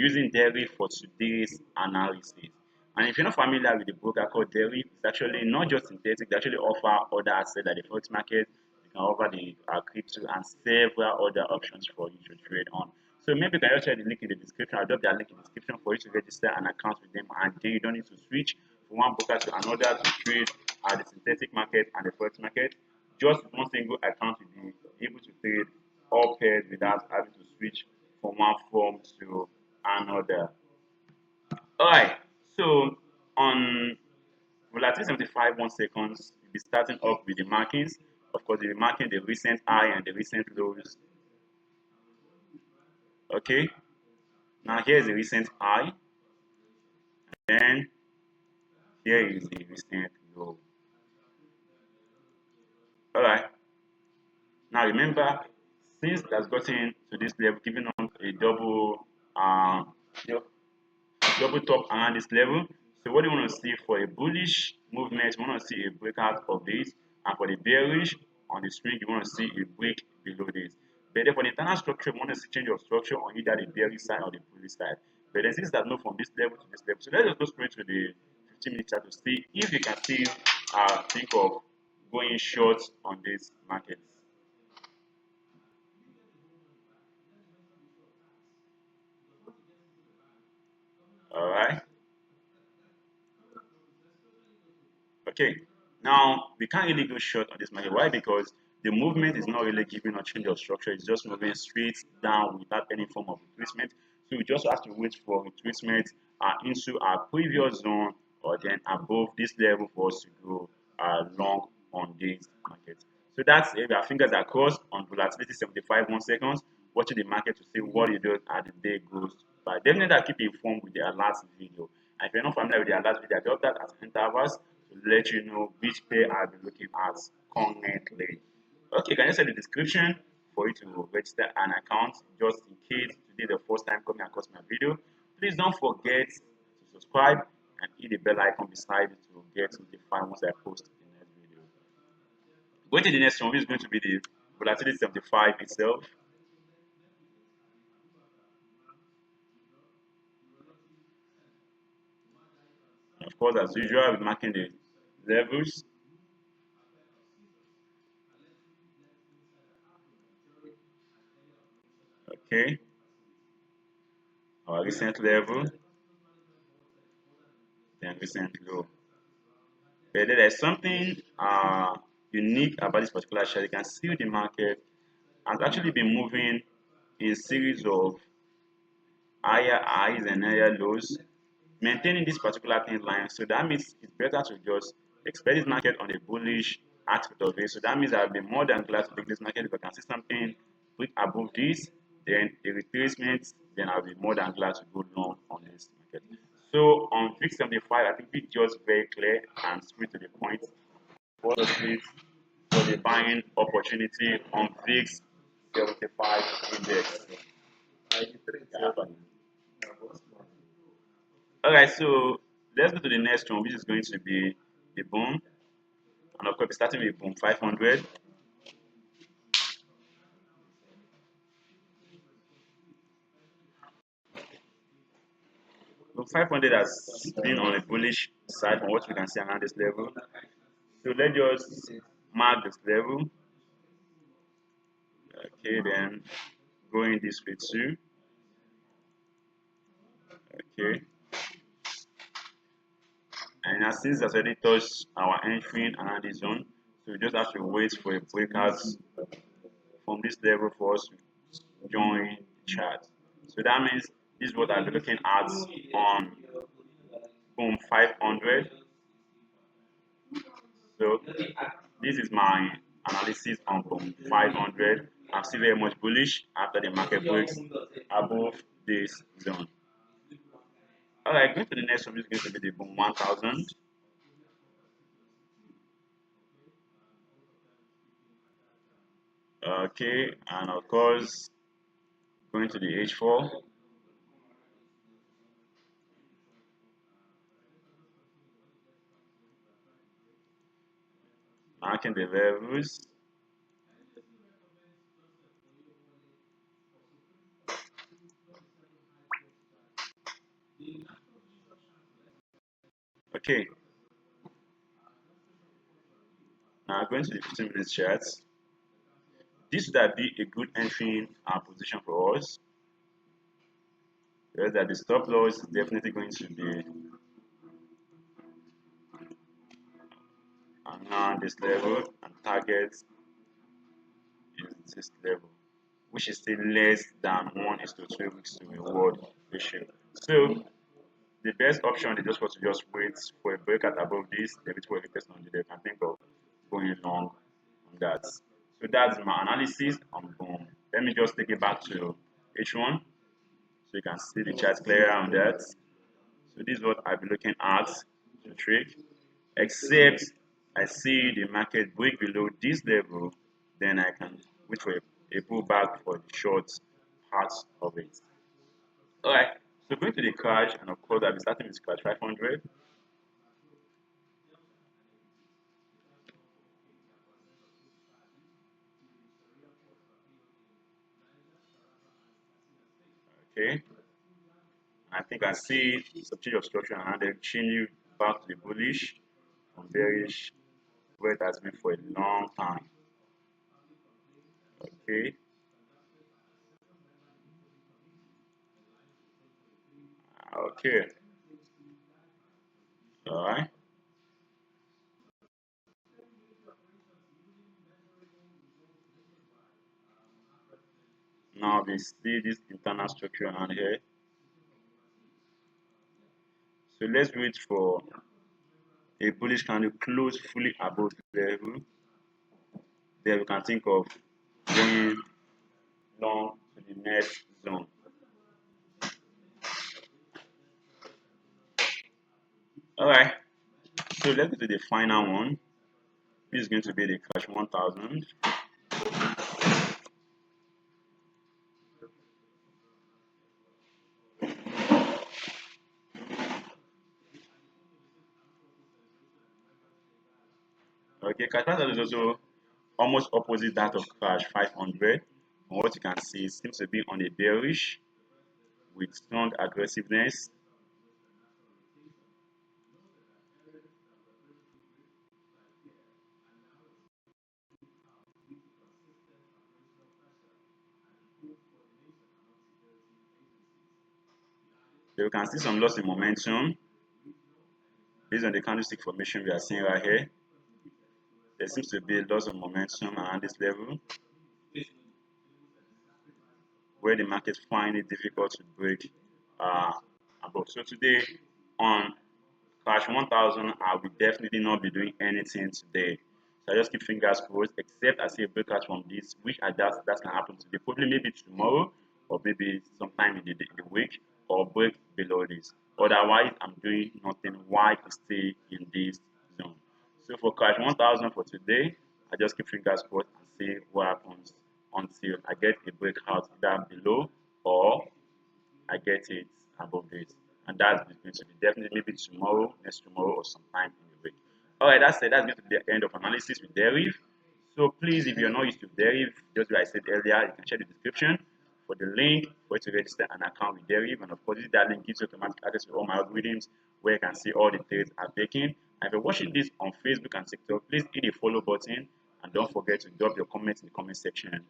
using Deriv for today's analysis. And if you're not familiar with the broker called Deriv, it's actually not just synthetic, they actually offer other assets like the forex market, they can offer the crypto and several other options for you to trade on. So maybe you can just share the link in the description. I'll drop that link in the description for you to register an account with them, and then you don't need to switch from one broker to another to trade at the synthetic market and the forex market. Just one single account will be able to trade all pairs without having to switch from one form to another. Alright, so on volatility 75 1 seconds, we'll be starting off with the markings. Of course, we'll be marking the recent high and the recent lows. Okay, now here's the recent high, then here is the recent low. Alright, now remember, since it has gotten to this level, giving us a double top around this level. So what do you want to see for a bullish movement? You want to see a breakout of this, and for the bearish on the swing, you want to see a break below this. But then for the internal structure, you want to see change of structure on either the bearish side or the bullish side. But then since that move from this level to this level, so let's just go straight to the 15-minute chart to see if you can still think of going short on this market. All right. Okay, now we can't really go short on this market. Why? Because the movement is not really giving a change of structure. It's just moving straight down without any form of retracement. So we just have to wait for retracement into our previous zone or then above this level for us to go long on this market. So that's it. Our fingers are crossed on volatility 75 1 seconds, watching the market to see what it does as the day goes by. Definitely keep informed with the last video. And if you're not familiar with the last video, I drop that as intervals to let you know which pair I'll be looking at currently. Okay, can you see the description for you to register an account just in case today the first time coming across my video. Please don't forget to subscribe and hit the bell icon beside it to get notified once I post the next video. Going to the next one, which is going to be the volatility 75 itself. Of course, as usual, I'll be marking the levels. Okay, our recent level, then recent low. But there's something unique about this particular chart. You can see the market has actually been moving in a series of higher highs and higher lows, maintaining this particular trend line. So that means it's better to just expect this market on the bullish aspect of it. So that means I'll be more than glad to take this market if I can see something quick above this, then a retracement, then I'll be more than glad to go long on this market. So on VIX75, I think it's just very clear and straight to the point. For the buying opportunity on VIX75 index. Alright, so let's go to the next one, which is going to be the boom. And of course, we're starting with boom 500. Boom 500 has been on a bullish side from what we can see around this level. So let's just mark this level. Okay, then going this way too. Okay. And now since that's already touched our entry around this zone, so we just have to wait for a breakout from this level for us to join the chart. So that means this is what I'll be looking at on boom 500. So this is my analysis on boom 500. I'm still very much bullish after the market breaks above this zone. Alright, going to the next one is going to be the boom 1000. Okay, and of course going to the H4. Marking the levels. Okay, now going to the 15-minute charts. This would be a good entry position for us. Because that the stop loss is definitely going to be around this level, and target is this level, which is still less than 1:2 weeks to reward ratio. So the best option is just for to just wait for a breakout above this, then wait for a request on the day. Can think of going long on that. So that's my analysis and boom. Let me just take it back to H1 so you can see the chart clearer on that. So this is what I'll be looking at to trade. Except I see the market break below this level, then I can wait for a pullback for the short part of it. Alright, so going to the crash, and of course I'll be starting with crash 500. Okay, I think I see some change of structure and then continue back to the bullish from bearish where it has been for a long time. Okay, okay, alright. Now we see this internal structure around here. So let's wait for a bullish candle close fully above the level. Then we can think of going long to the next zone. Alright, so let's go to the final one. This is going to be the crash 1000. Okay, crash 1000 is also almost opposite that of crash 500. And what you can see, it seems to be on a bearish with strong aggressiveness. So you can see some loss in momentum based on the candlestick formation we are seeing right here. There seems to be a loss of momentum around this level where the market find it difficult to break uh, above. So today on Crash 1000, I will definitely not be doing anything today. So I just keep fingers crossed, except I see a breakout from this, which I doubt that can happen today. Probably maybe tomorrow, or maybe sometime in the week, or break below this. Otherwise, I'm doing nothing. Why to stay in this zone? So for Crash 1000 for today, I just keep fingers crossed and see what happens until I get a breakout down below or I get it above this. And that's going to be definitely maybe tomorrow, next tomorrow, or sometime in the week. Alright, that's it. That's going to be the end of analysis with Deriv. So please, if you're not used to Deriv, just like I said earlier, you can check the description for the link for you to register an account with Deriv. And of course, that link gives you automatic access to all my algorithms where you can see all the trades I'm taking. And if you're watching this on Facebook and TikTok, please hit the follow button and don't forget to drop your comments in the comment section.